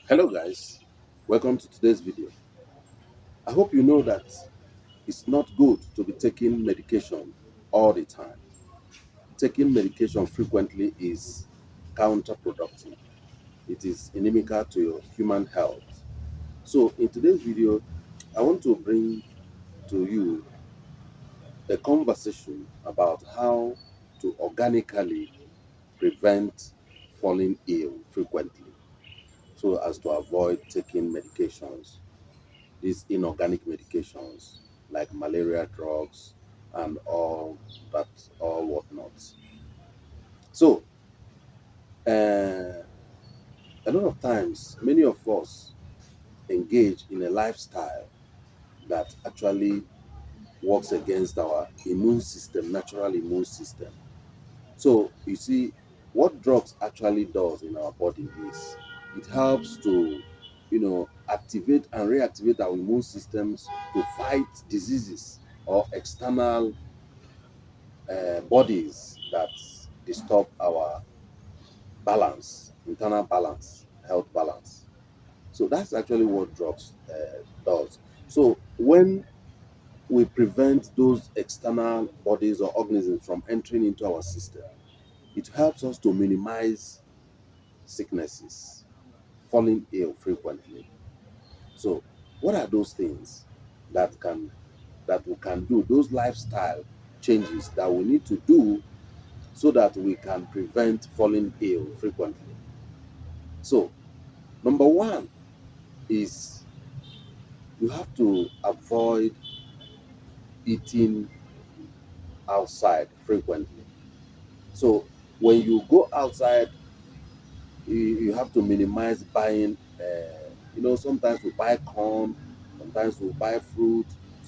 Hello guys, welcome to today's video. I hope you know that it's not good to be taking medication all the time. Taking medication frequently is counterproductive. It is inimical to your human health. So in today's video, I want to bring to you a conversation about how to organically prevent falling ill frequently so as to avoid taking medications, these inorganic medications like malaria drugs and all that, all whatnot. So, a lot of times, many of us engage in a lifestyle that actually works against our immune system, natural immune system. So, you see, what drugs actually does in our body is it helps to, activate and reactivate our immune systems to fight diseases or external bodies that disturb our balance, internal balance, health balance. So that's actually what drugs does. So when we prevent those external bodies or organisms from entering into our system, it helps us to minimize sicknesses, falling ill frequently. So what are those things that can that we can do? Those lifestyle changes that we need to do so that we can prevent falling ill frequently. So, number one is you have to avoid eating outside frequently. So, when you go outside, you have to minimize buying. Sometimes we buy corn, sometimes we buy fruit.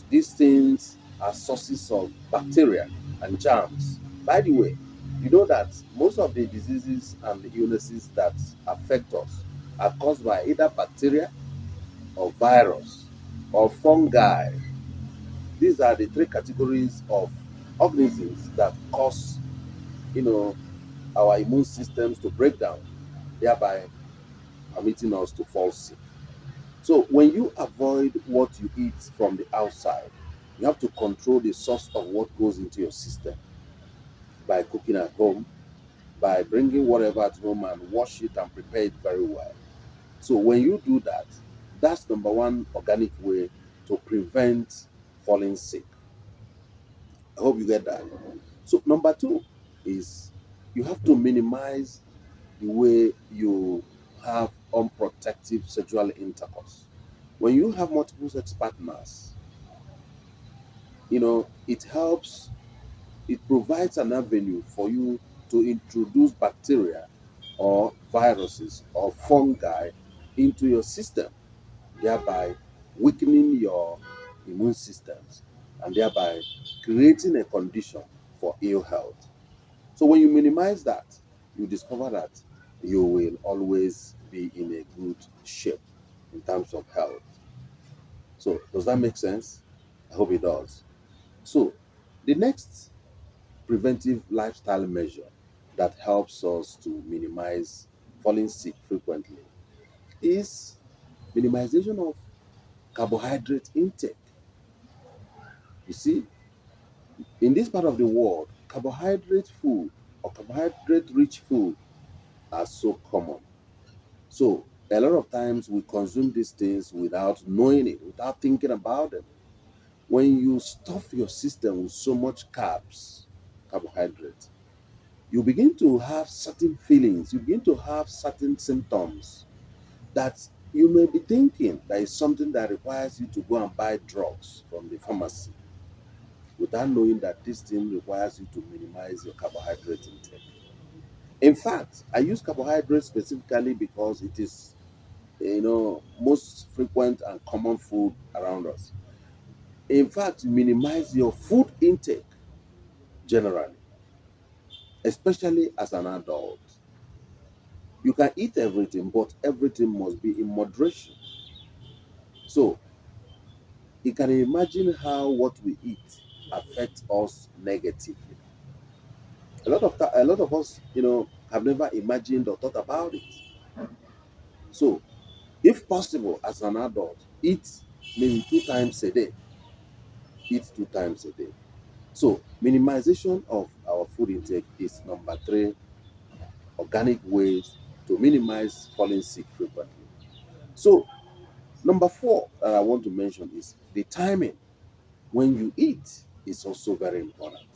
These things are sources of bacteria and germs. By the way, you know that most of the diseases and the illnesses that affect us are caused by either bacteria or virus or fungi. These are the three categories of organisms that cause, you know, our immune systems to break down, thereby permitting us to fall sick. So when you avoid what you eat from the outside, you have to control the source of what goes into your system by cooking at home, by bringing whatever at home and wash it and prepare it very well. So when you do that, that's number one organic way to prevent falling sick. I hope you get that. So number two is you have to minimize the way you have unprotected sexual intercourse. When you have multiple sex partners, it helps, it provides an avenue for you to introduce bacteria or viruses or fungi into your system, thereby weakening your immune systems and thereby creating a condition for ill health. So when you minimize that, you discover that you will always be in a good shape in terms of health. So does that make sense? I hope it does. So the next preventive lifestyle measure that helps us to minimize falling sick frequently is minimization of carbohydrate intake. You see, in this part of the world, carbohydrate food or carbohydrate rich food are so common. So a lot of times we consume these things without knowing it, without thinking about them. When you stuff your system with so much carbs, carbohydrates, you begin to have certain feelings, you begin to have certain symptoms that you may be thinking that is something that requires you to go and buy drugs from the pharmacy without knowing that this thing requires you to minimize your carbohydrate intake. In fact, I use carbohydrates specifically because it is, most frequent and common food around us. In fact, minimize your food intake generally, especially as an adult. You can eat everything, but everything must be in moderation. So you can imagine how what we eat affects us negatively. A lot of us, have never imagined or thought about it. So If possible, as an adult, eat maybe 2 times a day. Eat 2 times a day. So, minimization of our food intake is number three organic ways to minimize falling sick frequently. So, number four that I want to mention is the timing when you eat is also very important.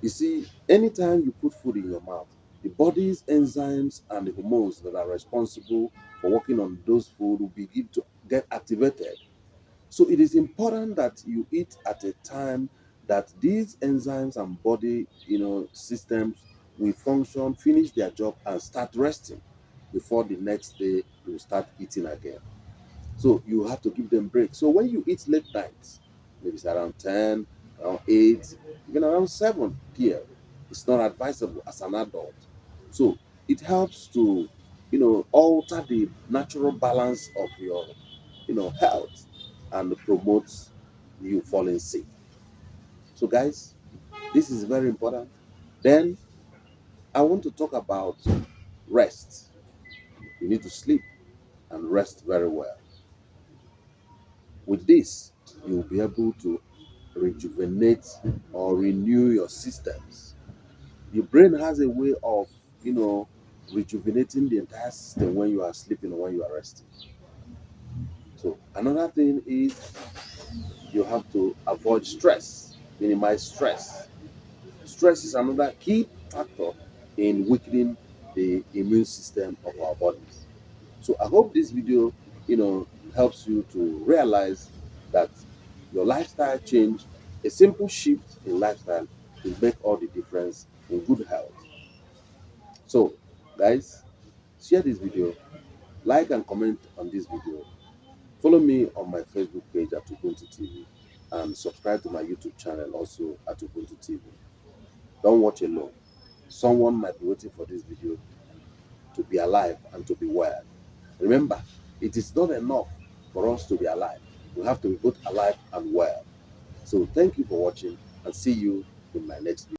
You see, anytime you put food in your mouth, the body's enzymes and the hormones that are responsible for working on those food will begin to get activated. So it is important that you eat at a time that these enzymes and body, systems will function, finish their job, and start resting before the next day you start eating again. So you have to give them breaks. So when you eat late nights, maybe it's around 10, around 8, even around 7 p.m., it's not advisable as an adult. So it helps to, alter the natural balance of your, health and promotes you falling sick. So guys, this is very important. Then I want to talk about rest. You need to sleep and rest very well. With this, you'll be able to rejuvenate or renew your systems. The brain has a way of, you know, rejuvenating the entire system when you are sleeping or when you are resting. So another thing is you have to avoid stress, minimize stress. Stress is another key factor in weakening the immune system of our bodies. So I hope this video, helps you to realize that your lifestyle change, a simple shift in lifestyle will make all the difference in good health. So, guys, share this video, like and comment on this video. Follow me on my Facebook page at Ubuntu TV and subscribe to my YouTube channel also at Ubuntu TV. Don't watch alone. Someone might be waiting for this video to be alive and to be well. Remember, it is not enough for us to be alive. We have to be both alive and well. So thank you for watching and see you in my next video.